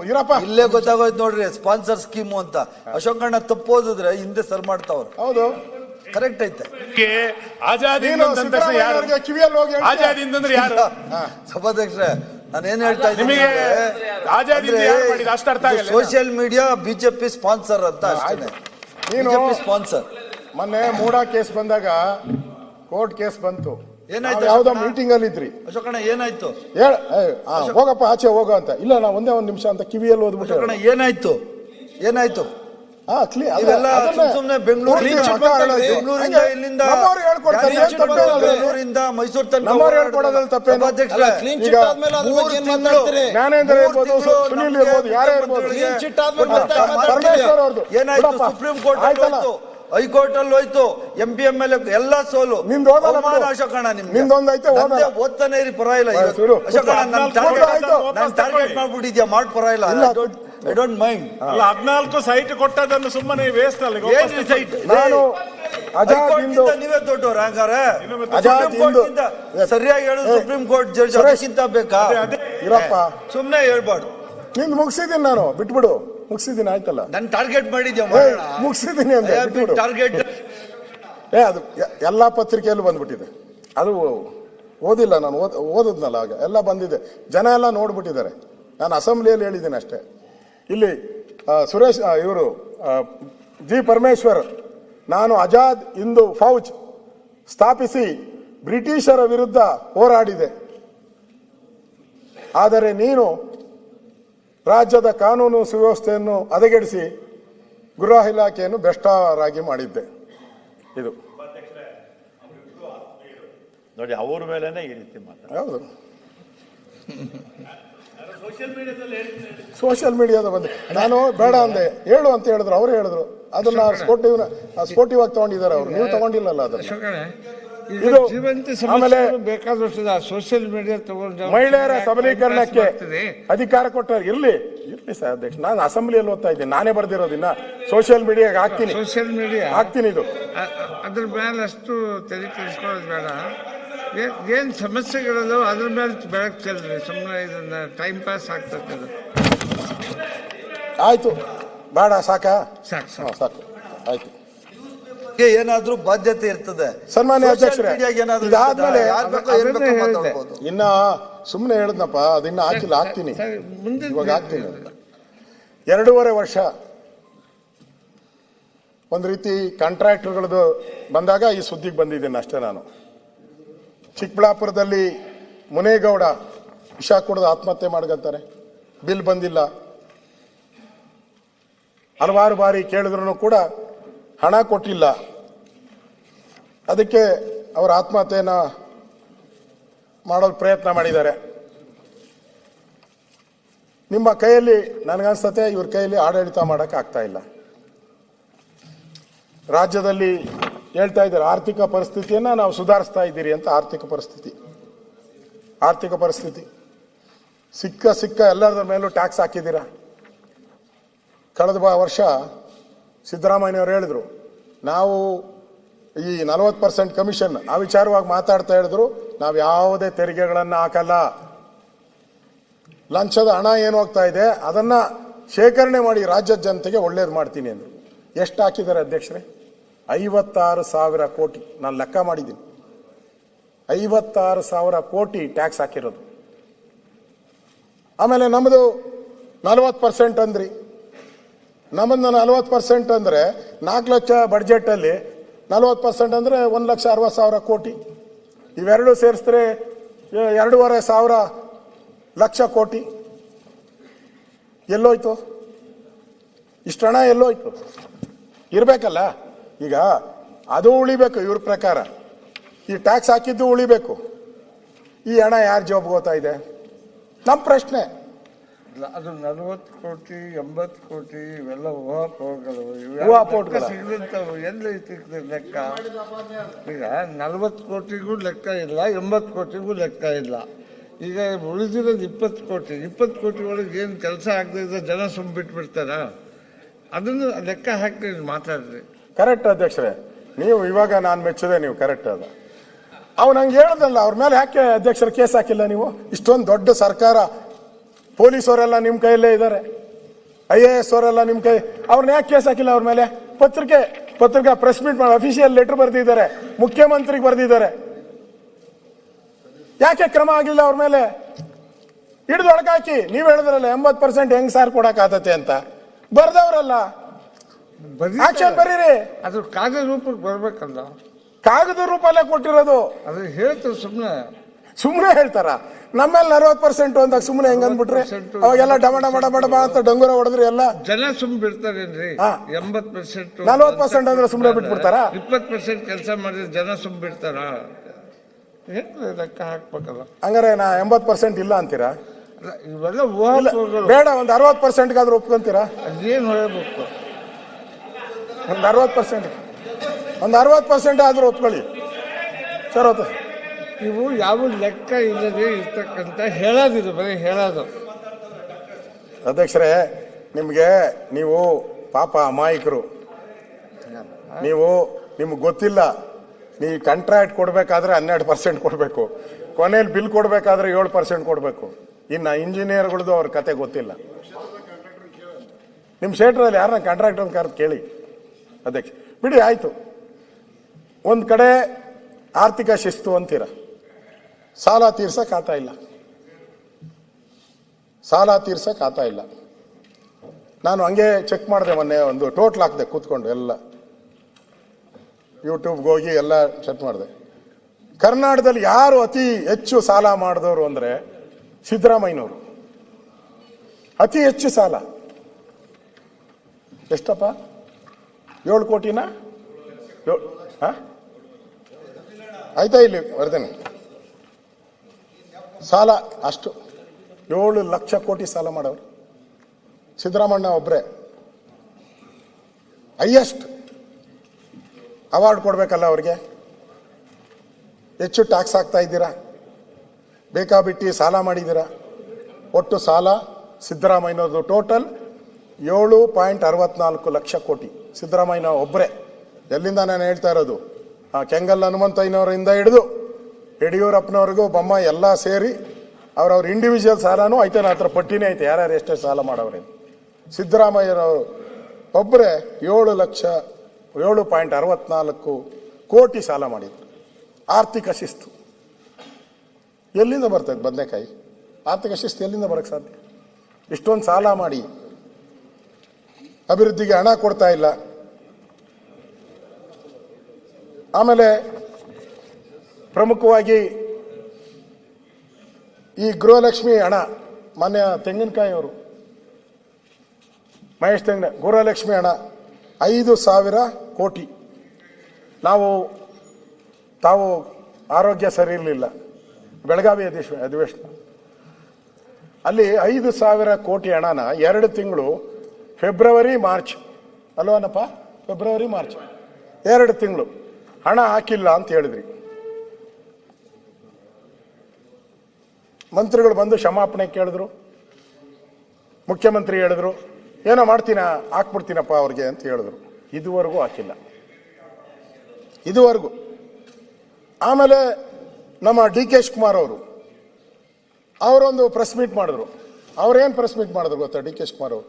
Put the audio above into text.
ಇರಪ್ಪ ಇಲ್ಲೇ ಗೊತ್ತಾಗೋಯ್ತು ನೋಡ್ರಿ, ಸ್ಪಾನ್ಸರ್ ಸ್ಕೀಮು ಅಂತ. ಅಶೋಕಣ್ಣ ತಪ್ಪೋದಿದ್ರೆ ಹಿಂದೆ ಸರ್ ಮಾಡ್ತಾವ್ರು. ಹೌದು, ಕರೆಕ್ಟ್ ಐತೆ. ಕಿವಿಯಲ್ಲಿ ಹೋಗಿ ಸಭಾಧ್ಯಕ್ಷರೇ, ನಾನೇನ್ ಹೇಳ್ತಾ ಇದ್ದೀನಿ, ಸೋಷಿಯಲ್ ಮೀಡಿಯಾ ಬಿಜೆಪಿ ಸ್ಪಾನ್ಸರ್ ಅಂತ ಅಷ್ಟೇ. BJP sponsor. ಮೊನ್ನೆ ಮೂಡಾ ಕೇಸ್ ಬಂದಾಗ ಕೋರ್ಟ್ ಕೇಸ್ ಬಂತು, ಏನಾಯ್ತು? ಯಾವ್ದೋ ಮೀಟಿಂಗ್ ಅಲ್ಲಿ ಇದ್ರಿ. ಅಶೋಕಣ್ಣ ಏನಾಯ್ತು? ಹೋಗಪ್ಪ ಆಚೆ ಹೋಗ ಅಂತ. ಇಲ್ಲ ನಾ ಒಂದೇ ಒಂದ್ ನಿಮಿಷ ಅಂತ ಕಿವಿಯಲ್ಲಿ ಓದ್ಬಿಟ್ಟು. ಅಶೋಕಣ್ಣ ಏನಾಯ್ತು? ಏನಾಯ್ತು? ಸುಮ್ನೆ ಬೆಂಗಳೂರಿಂದ ಮೈಸೂರು ತನಕ ಜ್ಞಾನೇಂದ್ರ ಇರ್ಬೋದು, ಸುನೀಲ್ ಇರ್ಬೋದು, ಯಾರೇ ಇರ್ಬೋದು, ಪರಮೇಶ್ವರ್ ಅವ್ರದ್ದು ಏನಾಯ್ತು? ಸುಪ್ರೀಂ ಕೋರ್ಟ್ ಹೋಯ್ತು, ಹೈಕೋರ್ಟ್ ಅಲ್ಲಿ ಹೋಯ್ತು, MP MLA ಎಲ್ಲ ಸೋಲು. ಅಶೋಕಣ್ಣ ನಿಮ್ದೊಂದೈತೆ ಓದ್ತಾನೆ ಇರಿ, ಪರವಾಗಿಲ್ಲ. ಅಶೋಕಣ್ಣ ನಾನು ಟಾರ್ಗೆಟ್ ಮಾಡ್ಬಿಟ್ಟಿದ್ಯಾ, ಮಾಡ್ ಪರವಾಗಿಲ್ಲ, ಐ ಡೋಂಟ್ ಮೈಂಡ್. 14 ಸೈಟ್ ಕೊಟ್ಟದನ್ನು ಸುಮ್ಮನೆ ವೇಸ್ಟ್ ಅಲ್ಲ. ನಾನು ನೀವೇ ದೊಡ್ಡವ್ರ ಹಂಗಾರೆ? ಸರಿಯಾಗಿ ಹೇಳುದು ಸುಪ್ರೀಂ ಕೋರ್ಟ್ ಜಡ್ಜ್ ಅದಕ್ಕಿಂತ ಬೇಕಾ? ಇರಪ್ಪ, ಸುಮ್ನೆ ಹೇಳ್ಬಾರ್ದು. ನಿಂದು ಮುಗಿಸಿದ್ದೀನಿ ನಾನು, ಬಿಟ್ಬಿಡು. ಮುಗಿಸಿದ್ದೀನಿ, ಆಯ್ತಲ್ಲ. ನನ್ ಟಾರ್ಗೆಟ್ ಮಾಡಿದ್ಯಾ? ಮುಗಿಸಿದ್ದೀನಿ ಅಂದ್ರೆ ಟಾರ್ಗೆಟ್ ಅದು ಎಲ್ಲಾ ಪತ್ರಿಕೆಯಲ್ಲೂ ಬಂದ್ಬಿಟ್ಟಿದೆ. ಅದು ಓದಿಲ್ಲ ನಾನು, ಓದಿದ್ನಲ್ಲ ಆಗ, ಎಲ್ಲ ಬಂದಿದೆ, ಜನ ಎಲ್ಲ ನೋಡ್ಬಿಟ್ಟಿದ್ದಾರೆ. ನಾನು ಅಸೆಂಬ್ಲಿಯಲ್ಲಿ ಹೇಳಿದ್ದೀನಿ ಅಷ್ಟೇ. ಇಲ್ಲಿ ಸುರೇಶ್ ಇವರು ಜಿ ಪರಮೇಶ್ವರ್, ನಾನು ಆಜಾದ್ ಹಿಂದೂ ಫೌಜ್ ಸ್ಥಾಪಿಸಿ ಬ್ರಿಟಿಷರ ವಿರುದ್ಧ ಹೋರಾಡಿದೆ, ಆದರೆ ನೀನು ರಾಜ್ಯದ ಕಾನೂನು ಸುವ್ಯವಸ್ಥೆಯನ್ನು ಹದಗೆಡಿಸಿ ಗೃಹ ಇಲಾಖೆಯನ್ನು ಭ್ರಷ್ಟರಾಗಿ ಮಾಡಿದ್ದೆ. ಇದು ನೋಡಿ, ಅವ್ರ ಮೇಲೆನೆ ಈ ರೀತಿ ಮಾತಾಡ. ಹೌದು, ಸೋಷಿಯಲ್ ಮೀಡಿಯಾದ ಬಂದೆ. ನಾನು ಬೇಡ ಅಂದೆ, ಹೇಳು ಅಂತ ಹೇಳಿದ್ರು, ಅವ್ರು ಹೇಳಿದ್ರು. ಅದನ್ನ ಸ್ಪೋರ್ಟಿವ್ ಆಗಿ ತಗೊಂಡಿದ್ದಾರೆ ಅವರು, ನೀವು ತಗೊಂಡಿಲ್ಲಲ್ಲ ಅದನ್ನ. ಆಮೇಲೆ ಸೋಷಿಯಲ್ ಮೀಡಿಯಾ ತಗೊಂಡು ಮಹಿಳೆಯರ ಸಬಲೀಕರಣಕ್ಕೆ ಅಧಿಕಾರ ಕೊಟ್ಟರು. ಇರ್ಲಿ ಸರ್ ಅಧ್ಯಕ್ಷ, ನಾನು ಅಸೆಂಬ್ಲಿಯಲ್ಲಿ ಓದ್ತಾ ಇದ್ದೀನಿ, ನಾನೇ ಬರ್ದಿರೋದಿನ್ನ ಸೋಷಿಯಲ್ ಮೀಡಿಯಾಗೆ ಹಾಕ್ತೀನಿ. ಸೋಷಿಯಲ್ ಮೀಡಿಯಾ ಹಾಕ್ತೀನಿ. ಇದು ಅದ್ರ ಮೇಲೆ ಅಷ್ಟು ತಲೆ ಕೆಡಿಸ್ಕೊಳ್ಳೋದು ಬೇಡ. ಏನ್ ಸಮಸ್ಯೆಗಳಲ್ಲೋ ಅದ್ರ ಮೇಲೆ ಬೆಳಕು ಚೆಲ್ರಿ, ಸುಮ್ಮನೆ ಇದನ್ನ ಟೈಮ್ ಪಾಸ್ ಆಗ್ತದೆ. ಆಯ್ತು, ಬೇಡ, ಸಾಕು ಸಾಕು ಆಯ್ತು. ಏನಾದ್ರೂ ಬಾಧ್ಯತೆ ಇರ್ತದೆ ಸನ್ಮಾನ್ಯ ಅಧ್ಯಕ್ಷರೇ. ಇದಾದ್ಮೇಲೆ ಇನ್ನ ಸುಮ್ಮನೆ ಹೇಳದ್ನಪ್ಪ, ಅದಿನ್ನ ಹಾಕಿಲ್ಲ, ಹಾಕ್ತೀನಿ, ಇವಾಗ ಹಾಕ್ತೀನಿ. 2.5 ವರ್ಷ ಒಂದ್ ರೀತಿ ಕಾಂಟ್ರಾಕ್ಟರ್ಗಳದ್ದು ಬಂದಾಗ ಈ ಸುದ್ದಿಗೆ ಬಂದಿದ್ದೇನೆ ಅಷ್ಟೇ. ನಾನು ಚಿಕ್ಕಬಳ್ಳಾಪುರದಲ್ಲಿ ಮುನೇಗೌಡ ವಿಷ ಕುಡಿದು ಆತ್ಮಹತ್ಯೆ ಮಾಡ್ಕೊಂತಾರೆ, ಬಿಲ್ ಬಂದಿಲ್ಲ. ಹಲವಾರು ಬಾರಿ ಕೇಳಿದ್ರು ಕೂಡ ಹಣ ಕೊಟ್ಟಿಲ್ಲ. ಅದಕ್ಕೆ ಅವರು ಆತ್ಮಹತ್ಯೆನ ಮಾಡೋದು ಪ್ರಯತ್ನ ಮಾಡಿದ್ದಾರೆ. ನಿಮ್ಮ ಕೈಯಲ್ಲಿ ನನಗನ್ಸ್ತತೆ ಇವ್ರ ಕೈಯಲ್ಲಿ ಆಡಳಿತ ಮಾಡಕ್ಕೆ ಆಗ್ತಾ ಇಲ್ಲ. ರಾಜ್ಯದಲ್ಲಿ ಹೇಳ್ತಾ ಇದ್ದಾರೆ ಆರ್ಥಿಕ ಪರಿಸ್ಥಿತಿಯನ್ನ ನಾವು ಸುಧಾರಿಸ್ತಾ ಇದ್ದೀರಿ ಅಂತ. ಆರ್ಥಿಕ ಪರಿಸ್ಥಿತಿ ಸಿಕ್ಕ ಎಲ್ಲರ ಮೇಲೂ ಟ್ಯಾಕ್ಸ್ ಹಾಕಿದ್ದೀರಾ. ಕಳೆದ ವರ್ಷ ಸಿದ್ದರಾಮಯ್ಯನವರು ಹೇಳಿದ್ರು, ನಾವು ಈ 40% ಕಮಿಷನ್ ಆ ವಿಚಾರವಾಗಿ ಮಾತಾಡ್ತಾ ಹೇಳಿದ್ರು, ನಾವು ಯಾವುದೇ ತೆರಿಗೆಗಳನ್ನು ಹಾಕಲ್ಲ, ಲಂಚದ ಹಣ ಏನು ಹೋಗ್ತಾ ಇದೆ ಅದನ್ನ ಶೇಖರಣೆ ಮಾಡಿ ರಾಜ್ಯದ ಜನತೆಗೆ ಒಳ್ಳೇದು ಮಾಡ್ತೀನಿ ಅಂದ್ರು. ಎಷ್ಟು ಹಾಕಿದ್ದಾರೆ ಅಧ್ಯಕ್ಷರೇ? 56,000 ಕೋಟಿ. ನಾನು ಲೆಕ್ಕ ಮಾಡಿದ್ದೀನಿ, 56,000 ಕೋಟಿ ಟ್ಯಾಕ್ಸ್ ಹಾಕಿರೋದು. ಆಮೇಲೆ ನಮ್ಮದು 40% ಅಂದ್ರಿ. ನಮ್ಮದು 40% ಅಂದ್ರೆ 4 ಲಕ್ಷ ಬಡ್ಜೆಟ್ ಅಲ್ಲಿ 40% ಅಂದ್ರೆ 1,60,000 ಕೋಟಿ. ಇವೆರಡು ಸೇರಿಸಿದ್ರೆ 2,500 ಲಕ್ಷ ಕೋಟಿ. ಎಲ್ಲೋಯ್ತು ಇಷ್ಟು ಹಣ? ಎಲ್ಲೋಯ್ತು? ಇರ್ಬೇಕಲ್ಲ. ಈಗ ಅದು ಉಳಿಬೇಕು, ಇವ್ರ ಪ್ರಕಾರ ಈ ಟ್ಯಾಕ್ಸ್ ಹಾಕಿದ್ದು ಉಳಿಬೇಕು. ಈ ಹಣ ಯಾರ ಜಾಬ್ಗೆ ಹೋಗ್ತಾ ಇದೆ? ನಮ್ಮ ಪ್ರಶ್ನೆ. ಅದು 40 ಕೋಟಿ 80 ಕೋಟಿ ಇವೆಲ್ಲ ಸಿಗದಂತವು ಎಲ್ಲಿ ಲೆಕ್ಕ? ಈಗ 40 ಕೋಟಿಗೂ ಲೆಕ್ಕ ಇಲ್ಲ, 80 ಕೋಟಿಗೂ ಲೆಕ್ಕ ಇಲ್ಲ. ಈಗ ಉಳಿದಿರೋದು 20 ಕೋಟಿ. 20 ಕೋಟಿ ಒಳಗೆ ಏನು ಕೆಲಸ ಆಗದಿದ್ರೆ ಜನ ಬಿಟ್ಬಿಡ್ತಾರ? ಅದನ್ನು ಲೆಕ್ಕ ಹಾಕಿ ಮಾತಾಡ್ರಿ. ಕರೆಕ್ಟ್ ಅಧ್ಯಕ್ಷರೇ, ನೀವು ಇವಾಗ ನಾನು ಮೆಚ್ಚದೆ, ನೀವು ಕರೆಕ್ಟ್ ಅದ. ಅವ್ನು ನಂಗೆ ಹೇಳೋದಲ್ಲ, ಅವ್ರ ಮೇಲೆ ಯಾಕೆ ಅಧ್ಯಕ್ಷರ ಕೇಸ್ ಹಾಕಿಲ್ಲ ನೀವು? ಇಷ್ಟೊಂದು ದೊಡ್ಡ ಸರ್ಕಾರ ಪೊಲೀಸವರೆಲ್ಲ ನಿಮ್ಮ ಕೈಯಲ್ಲೇ ಇದ್ದಾರೆ, IAS ಅವರೆಲ್ಲ ನಿಮ್ಮ ಕೈ. ಅವ್ರನ್ನ ಯಾಕೆ ಕೇಸ್ ಹಾಕಿಲ್ಲ ಅವ್ರ ಮೇಲೆ? ಪತ್ರಿಕಾ ಪ್ರೆಸ್ ಮೀಟ್ ಮಾಡಿ ಅಫಿಷಿಯಲ್ ಲೆಟರ್ ಬರೆದಿದ್ದಾರೆ, ಮುಖ್ಯಮಂತ್ರಿಗೆ ಬರೆದಿದ್ದಾರೆ. ಯಾಕೆ ಕ್ರಮ ಆಗಿಲ್ಲ ಅವ್ರ ಮೇಲೆ? ಹಿಡಿದು ಒಳಗಾಕಿ. ನೀವ್ ಹೇಳಿದ್ರಲ್ಲ 80% ಹೆಂಗ್ ಸಾರ್ ಕೊಡಕ್ ಆತತೆ ಅಂತ, ಬರ್ದವ್ರಲ್ಲ, ಆಕ್ಷನ್ ಬರೀರಿ. ಅದು ಕಾಗದ ರೂಪಕ್ಕೆ ಬರ್ಬೇಕಲ್ಲ. ಕಾಗದ ರೂಪಲ್ಲೇ ಕೊಟ್ಟಿರೋದು. ಅದು ಹೇಳ್ತಾರೆ ಸುಮ್ಮನೆ ಹೇಳ್ತಾರ. ನಮ್ಮೇಲೆ 40% ಅಂದಾಗ ಸುಮ್ಮನೆ ಹೆಂಗ್ ಅಂದ್ಬಿಟ್ರೆ ಅವಾಗೆಲ್ಲ ಡಮ ಅಂತ ಡಂಗುರ ಹೊಡೆದ್ರಿ ಎಲ್ಲ ಜನ ಸುಮ್ ಬಿಡ್ತಾರೇನ್ರಿ? 80% 40% ಅಂದ್ರೆ ಸುಮ್ಮನೆ ಬಿಟ್ಬಿಡ್ತಾರ? 20% ಕೆಲಸ ಮಾಡಿದ್ರೆ ಜನ ಸುಮ್ ಬಿಡ್ತಾರ? ಲೆಕ್ಕ ಹಾಕ್ಬೇಕಲ್ಲ. ಹಂಗಾರೆ ನಾ 80% ಇಲ್ಲ ಅಂತೀರಾ? ಇವೆಲ್ಲ ಊಹಾಪೋಹಗಳು. ಬೇಡ, ಒಂದು 60% ಆದ್ರೂ ಒಪ್ಕೊಂತೀರಾ? ಅದೇನು ಹೇಳಬೇಕು? ಒಂದು 60% ಆದ್ರೂ ಒಪ್ಕೊಳ್ಳಿ ಸರ್. ಇವು ಯಾವ ಲೆಕ್ಕ ಇಲ್ಲದೆ ಇರ್ತಕ್ಕಂಥ ಹೇಳೋದಿಲ್ಲ, ಬರೀ ಹೇಳೋದು. ಅಧ್ಯಕ್ಷರೇ, ನೀವು ಪಾಪ ಅಮಾಯಕರು. ನಿಮ್ಗೆ ಗೊತ್ತಿಲ್ಲ. ನೀವು ಕಾಂಟ್ರಾಕ್ಟ್ ಕೊಡ್ಬೇಕಾದ್ರೆ 12% ಕೊಡಬೇಕು, ಕೊನೆಯಲ್ಲಿ ಬಿಲ್ ಕೊಡ್ಬೇಕಾದ್ರೆ 7% ಕೊಡಬೇಕು. ಇನ್ನು ಇಂಜಿನಿಯರ್ಗಳದ್ದು ಅವ್ರ ಕತೆ ಗೊತ್ತಿಲ್ಲ. ನಿಮ್ಮ ಶೇಟ್ರಲ್ಲಿ ಯಾರನ್ನ ಕಾಂಟ್ರಾಕ್ಟ್ ಅಂತ ಕರೆದು ಕೇಳಿ. ಅಧ್ಯಕ್ಷ ಬಿಡಿ, ಆಯ್ತು. ಒಂದ್ ಕಡೆ ಆರ್ಥಿಕ ಶಿಸ್ತು ಅಂತೀರ, ಸಾಲ ತೀರ್ಸಕ್ ಆತ ಇಲ್ಲ. ನಾನು ಹಂಗೆ ಚೆಕ್ ಮಾಡಿದೆ ಮೊನ್ನೆ, ಒಂದು ಟೋಟಲ್ ಹಾಕಿದೆ ಕೂತ್ಕೊಂಡು, ಎಲ್ಲ ಯೂಟ್ಯೂಬ್ಗೆ ಹೋಗಿ ಎಲ್ಲ ಚೆಕ್ ಮಾಡಿದೆ. ಕರ್ನಾಟಕದಲ್ಲಿ ಯಾರು ಅತಿ ಹೆಚ್ಚು ಸಾಲ ಮಾಡಿದವರು ಅಂದ್ರೆ ಸಿದ್ದರಾಮಯ್ಯನವರು. ಅತಿ ಹೆಚ್ಚು ಸಾಲ ಎಷ್ಟಪ್ಪ? 7 ಕೋಟಿನ? ಆಯ್ತಾ? ಇಲ್ಲಿ ಬರ್ತೇನೆ. ಸಾಲ ಅಷ್ಟು 7 ಲಕ್ಷ ಕೋಟಿ ಸಾಲ ಮಾಡವ್ರು ಸಿದ್ದರಾಮಣ್ಣ ಒಬ್ರೆ. ಹೈಯೆಸ್ಟ್ ಅವಾರ್ಡ್ ಕೊಡ್ಬೇಕಲ್ಲ ಅವ್ರಿಗೆ. ಹೆಚ್ಚು ಟ್ಯಾಕ್ಸ್ ಹಾಕ್ತಾ ಇದ್ದೀರಾ, ಬೇಕಾಬಿಟ್ಟಿ ಸಾಲ ಮಾಡಿದ್ದೀರಾ. ಒಟ್ಟು ಸಾಲ ಸಿದ್ದರಾಮಯ್ಯನವ್ರದ್ದು ಟೋಟಲ್ 7.64 ಲಕ್ಷ ಕೋಟಿ. ಸಿದ್ದರಾಮಯ್ಯ ಒಬ್ಬರೇ. ಎಲ್ಲಿಂದ ನಾನು ಹೇಳ್ತಾ ಇರೋದು? ಕೆಂಗಲ್ ಹನುಮಂತಯ್ಯನವರಿಂದ ಹಿಡಿದು ಯಡಿಯೂರಪ್ಪನವ್ರಿಗೂ ಬೊಮ್ಮಾಯಿ ಎಲ್ಲ ಸೇರಿ ಅವ್ರವ್ರ ಇಂಡಿವಿಜುವಲ್ ಸಾಲನೂ ಐತೆ. ನನ್ನ ಹತ್ರ ಪಟ್ಟಿನೇ ಐತೆ, ಯಾರ್ಯಾರು ಎಷ್ಟೇ ಸಾಲ ಮಾಡವ್ರೆ. ಸಿದ್ದರಾಮಯ್ಯನವರು ಒಬ್ಬರೇ 7.64 ಕೋಟಿ ಸಾಲ ಮಾಡಿದ್ರು. ಆರ್ಥಿಕ ಶಿಸ್ತು ಎಲ್ಲಿಂದ ಬರ್ತದೆ? ಬದನೆಕಾಯಿ ಆರ್ಥಿಕ ಶಿಸ್ತು ಎಲ್ಲಿಂದ ಬರಕ್ಕೆ ಸಾಧ್ಯ? ಇಷ್ಟೊಂದು ಸಾಲ ಮಾಡಿ ಅಭಿವೃದ್ಧಿಗೆ ಹಣ ಕೊಡ್ತಾ ಇಲ್ಲ. ಆಮೇಲೆ ಪ್ರಮುಖವಾಗಿ ಈ ಗೃಹಲಕ್ಷ್ಮಿ ಹಣ, ಮಾನ್ಯ ತೆಂಗಿನಕಾಯಿ ಅವರು ಮಹೇಶ್ ಗೃಹಲಕ್ಷ್ಮಿ ಹಣ 5,000 ಕೋಟಿ. ತಾವು ಆರೋಗ್ಯ ಸರಿ ಇರಲಿಲ್ಲ, ಬೆಳಗಾವಿ ಅಧಿವೇಶನ ಅಲ್ಲಿ 5,000 ಕೋಟಿ ಹಣನ 2 ತಿಂಗಳು ಫೆಬ್ರವರಿ ಮಾರ್ಚ್ ಅಲ್ವನಪ್ಪ? ಫೆಬ್ರವರಿ ಮಾರ್ಚ್ 2 ತಿಂಗಳು ಹಣ ಹಾಕಿಲ್ಲ ಅಂತ ಹೇಳಿದ್ರಿ. ಮಂತ್ರಿಗಳು ಬಂದು ಕ್ಷಮಾಪಣೆ ಕೇಳಿದ್ರು, ಮುಖ್ಯಮಂತ್ರಿ ಹೇಳಿದ್ರು ಏನೋ ಹಾಕ್ಬಿಡ್ತೀನಪ್ಪ ಅವ್ರಿಗೆ ಅಂತ ಹೇಳಿದ್ರು. ಇದುವರೆಗೂ ಹಾಕಿಲ್ಲ, ಇದುವರೆಗೂ. ಆಮೇಲೆ ನಮ್ಮ DK ಶಿವಕುಮಾರ್ ಅವರೊಂದು ಪ್ರೆಸ್ ಮೀಟ್ ಮಾಡಿದ್ರು. ಅವ್ರೇನು ಪ್ರೆಸ್ ಮೀಟ್ ಮಾಡಿದ್ರು ಗೊತ್ತಾ? DK ಶಿವಕುಮಾರ್ ಅವರು